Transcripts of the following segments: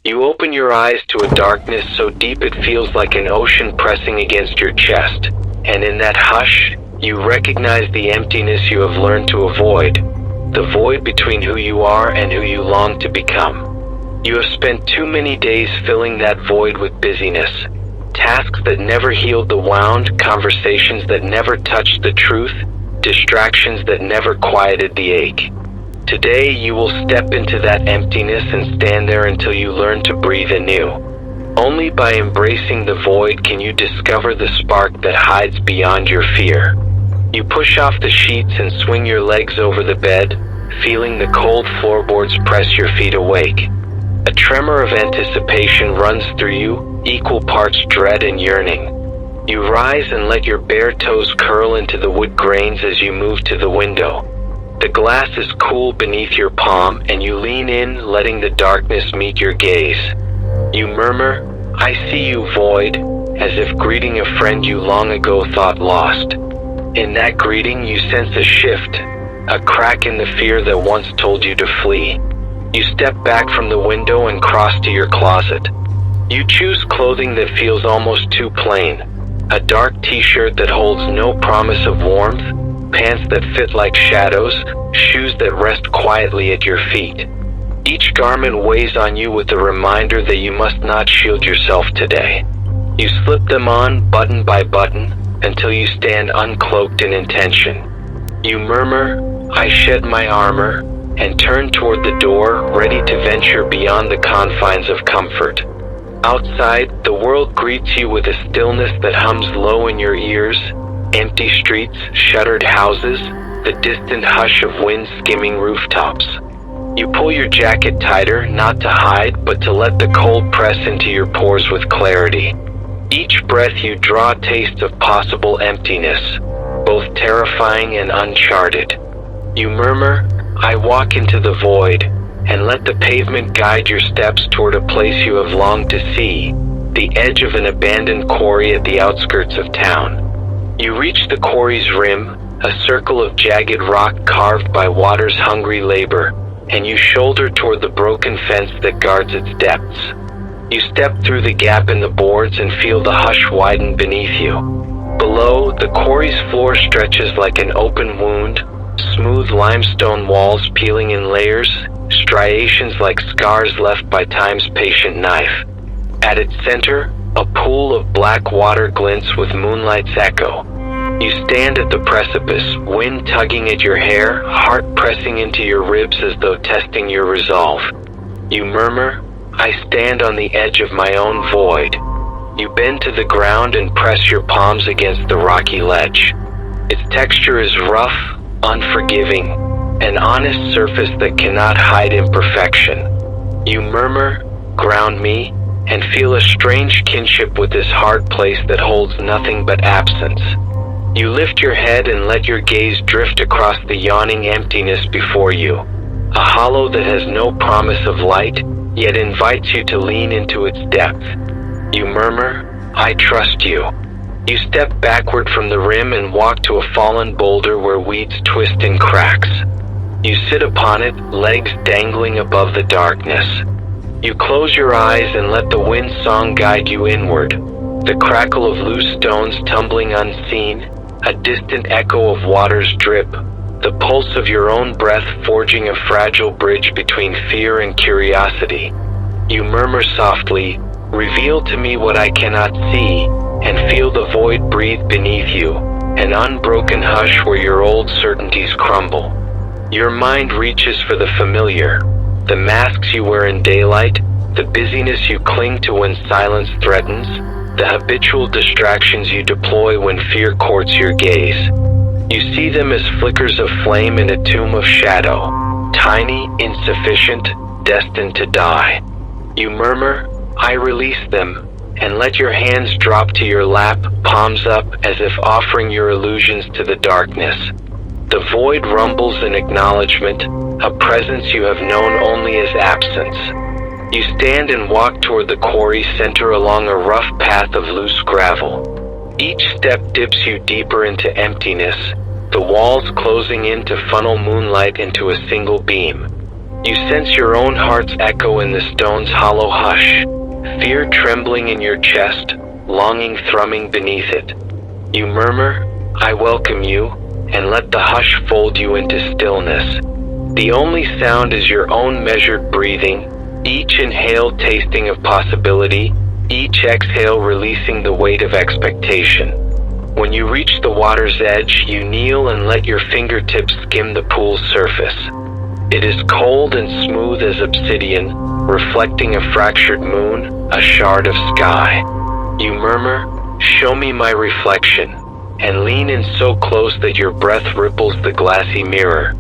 You open your eyes to a darkness so deep it feels like an ocean pressing against your chest, and in that hush, you recognize the emptiness you have learned to avoid, the void between who you are and who you long to become. You have spent too many days filling that void with busyness, tasks that never healed the wound, conversations that never touched the truth, distractions that never quieted the ache. Today, you will step into that emptiness and stand there until you learn to breathe anew. Only by embracing the void can you discover the spark that hides beyond your fear. You push off the sheets and swing your legs over the bed, feeling the cold floorboards press your feet awake. A tremor of anticipation runs through you, equal parts dread and yearning. You rise and let your bare toes curl into the wood grains as you move to the window. The glass is cool beneath your palm, and you lean in, letting the darkness meet your gaze. You murmur, "I see you, void," as if greeting a friend you long ago thought lost. In that greeting, you sense a shift, a crack in the fear that once told you to flee. You step back from the window and cross to your closet. You choose clothing that feels almost too plain. A dark t-shirt that holds no promise of warmth, pants that fit like shadows, shoes that rest quietly at your feet. Each garment weighs on you with a reminder that you must not shield yourself today. You slip them on button by button until you stand uncloaked in intention. You murmur, "I shed my armor," and turn toward the door, ready to venture beyond the confines of comfort. Outside, the world greets you with a stillness that hums low in your ears, empty streets, shuttered houses, the distant hush of wind skimming rooftops. You pull your jacket tighter, not to hide, but to let the cold press into your pores with clarity. Each breath you draw tastes of possible emptiness, both terrifying and uncharted. You murmur, "I walk into the void," and let the pavement guide your steps toward a place you have longed to see, the edge of an abandoned quarry at the outskirts of town. You reach the quarry's rim, a circle of jagged rock carved by water's hungry labor, and you shoulder toward the broken fence that guards its depths. You step through the gap in the boards and feel the hush widen beneath you. Below, the quarry's floor stretches like an open wound, smooth limestone walls peeling in layers, striations like scars left by time's patient knife. At its center, a pool of black water glints with moonlight's echo. You stand at the precipice, wind tugging at your hair, heart pressing into your ribs as though testing your resolve. You murmur, "I stand on the edge of my own void." You bend to the ground and press your palms against the rocky ledge. Its texture is rough, unforgiving, an honest surface that cannot hide imperfection. You murmur, "Ground me," and feel a strange kinship with this hard place that holds nothing but absence. You lift your head and let your gaze drift across the yawning emptiness before you, a hollow that has no promise of light, yet invites you to lean into its depth. You murmur, "I trust you." You step backward from the rim and walk to a fallen boulder where weeds twist in cracks. You sit upon it, legs dangling above the darkness. You close your eyes and let the wind song guide you inward, the crackle of loose stones tumbling unseen, a distant echo of water's drip, the pulse of your own breath forging a fragile bridge between fear and curiosity. You murmur softly, "Reveal to me what I cannot see," and feel the void breathe beneath you, an unbroken hush where your old certainties crumble. Your mind reaches for the familiar, the masks you wear in daylight, the busyness you cling to when silence threatens, the habitual distractions you deploy when fear courts your gaze. You see them as flickers of flame in a tomb of shadow, tiny, insufficient, destined to die. You murmur, "I release them," and let your hands drop to your lap, palms up, as if offering your illusions to the darkness. The void rumbles in acknowledgement, a presence you have known only as absence. You stand and walk toward the quarry center along a rough path of loose gravel. Each step dips you deeper into emptiness, the walls closing in to funnel moonlight into a single beam. You sense your own heart's echo in the stone's hollow hush, fear trembling in your chest, longing thrumming beneath it. You murmur, "I welcome you," and let the hush fold you into stillness. The only sound is your own measured breathing, each inhale tasting of possibility, each exhale releasing the weight of expectation. When you reach the water's edge, you kneel and let your fingertips skim the pool's surface. It is cold and smooth as obsidian, reflecting a fractured moon, a shard of sky. You murmur, "Show me my reflection," and lean in so close that your breath ripples the glassy mirror.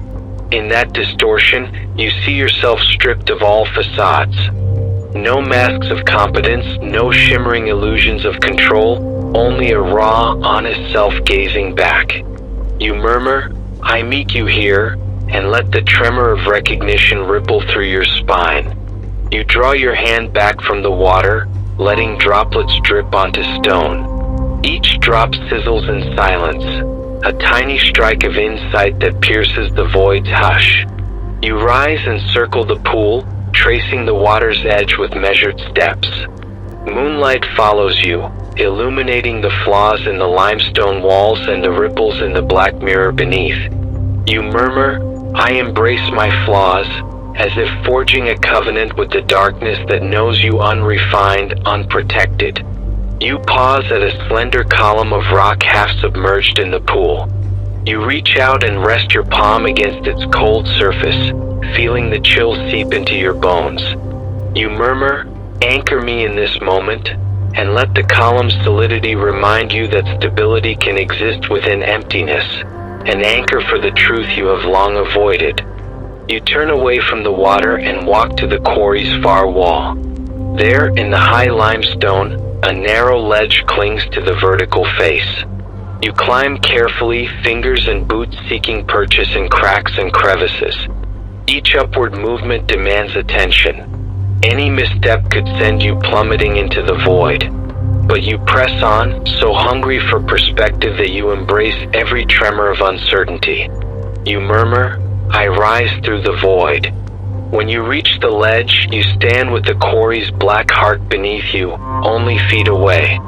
In that distortion, you see yourself stripped of all facades. No masks of competence, no shimmering illusions of control, only a raw, honest self gazing back. You murmur, "I meet you here," and let the tremor of recognition ripple through your spine. You draw your hand back from the water, letting droplets drip onto stone. Each drop sizzles in silence, a tiny strike of insight that pierces the void's hush. You rise and circle the pool, tracing the water's edge with measured steps. Moonlight follows you, illuminating the flaws in the limestone walls and the ripples in the black mirror beneath. You murmur, "I embrace my flaws," as if forging a covenant with the darkness that knows you unrefined, unprotected. You pause at a slender column of rock half submerged in the pool. You reach out and rest your palm against its cold surface, feeling the chill seep into your bones. You murmur, "Anchor me in this moment," and let the column's solidity remind you that stability can exist within emptiness, an anchor for the truth you have long avoided. You turn away from the water and walk to the quarry's far wall. There, in the high limestone, a narrow ledge clings to the vertical face. You climb carefully, fingers and boots seeking purchase in cracks and crevices. Each upward movement demands attention. Any misstep could send you plummeting into the void. But you press on, so hungry for perspective that you embrace every tremor of uncertainty. You murmur, "I rise through the void." When you reach the ledge, you stand with the quarry's black heart beneath you, only feet away.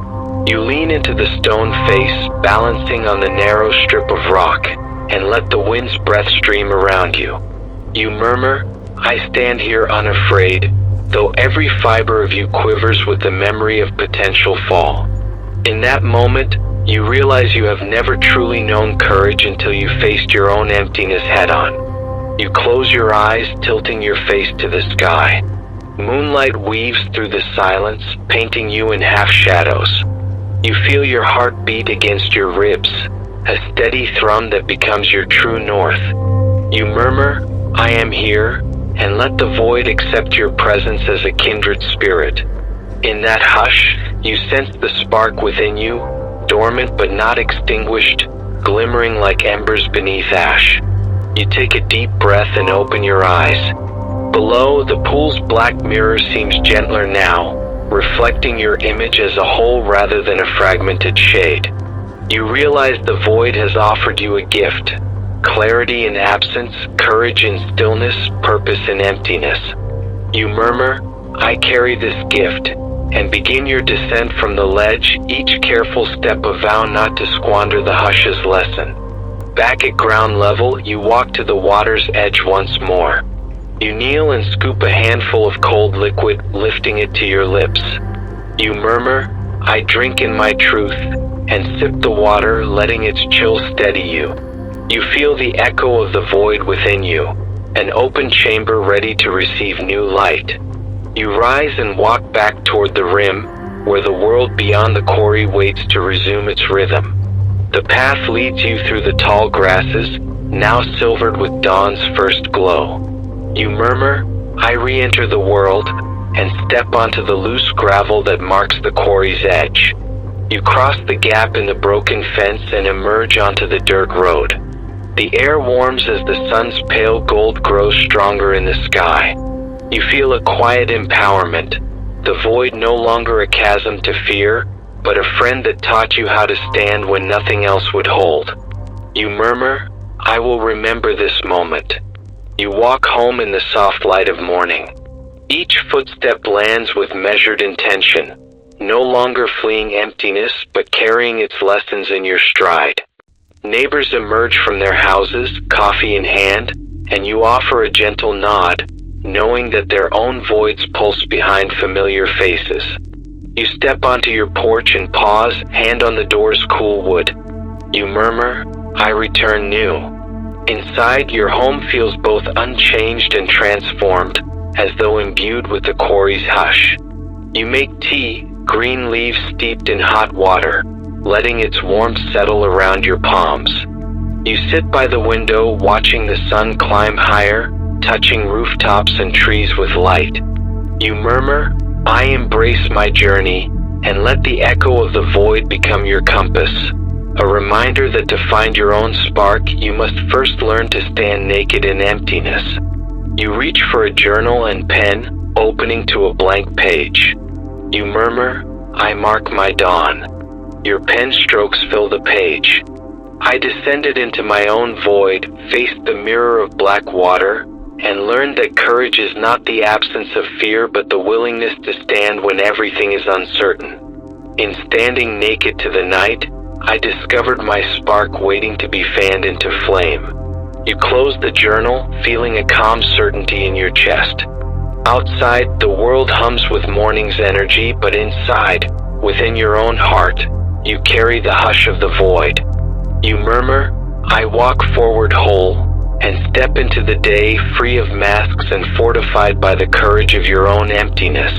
You lean into the stone face, balancing on the narrow strip of rock, and let the wind's breath stream around you. You murmur, "I stand here unafraid," though every fiber of you quivers with the memory of potential fall. In that moment, you realize you have never truly known courage until you faced your own emptiness head-on. You close your eyes, tilting your face to the sky. Moonlight weaves through the silence, painting you in half-shadows. You feel your heart beat against your ribs, a steady thrum that becomes your true north. You murmur, "I am here," and let the void accept your presence as a kindred spirit. In that hush, you sense the spark within you, dormant but not extinguished, glimmering like embers beneath ash. You take a deep breath and open your eyes. Below, the pool's black mirror seems gentler now, reflecting your image as a whole rather than a fragmented shade. You realize the void has offered you a gift: clarity in absence, courage in stillness, purpose in emptiness. You murmur, "I carry this gift," and begin your descent from the ledge, each careful step a vow not to squander the hush's lesson. Back at ground level, you walk to the water's edge once more. You kneel and scoop a handful of cold liquid, lifting it to your lips. You murmur, "I drink in my truth," and sip the water, letting its chill steady you. You feel the echo of the void within you, an open chamber ready to receive new light. You rise and walk back toward the rim, where the world beyond the quarry waits to resume its rhythm. The path leads you through the tall grasses, now silvered with dawn's first glow. You murmur, "I re-enter the world," and step onto the loose gravel that marks the quarry's edge. You cross the gap in the broken fence and emerge onto the dirt road. The air warms as the sun's pale gold grows stronger in the sky. You feel a quiet empowerment, the void no longer a chasm to fear, but a friend that taught you how to stand when nothing else would hold. You murmur, "I will remember this moment." You walk home in the soft light of morning. Each footstep lands with measured intention, no longer fleeing emptiness but carrying its lessons in your stride. Neighbors emerge from their houses, coffee in hand, and you offer a gentle nod, knowing that their own voids pulse behind familiar faces. You step onto your porch and pause, hand on the door's cool wood. You murmur, "I return new." Inside, your home feels both unchanged and transformed, as though imbued with the quarry's hush. You make tea, green leaves steeped in hot water, letting its warmth settle around your palms. You sit by the window, watching the sun climb higher, touching rooftops and trees with light. You murmur, "I embrace my journey," and let the echo of the void become your compass. A reminder that to find your own spark, you must first learn to stand naked in emptiness. You reach for a journal and pen, opening to a blank page. You murmur, "I mark my dawn." Your pen strokes fill the page. I descended into my own void, faced the mirror of black water, and learned that courage is not the absence of fear but the willingness to stand when everything is uncertain. In standing naked to the night, I discovered my spark waiting to be fanned into flame. You close the journal, feeling a calm certainty in your chest. Outside, the world hums with morning's energy, but inside, within your own heart, you carry the hush of the void. You murmur, "I walk forward whole," and step into the day free of masks and fortified by the courage of your own emptiness.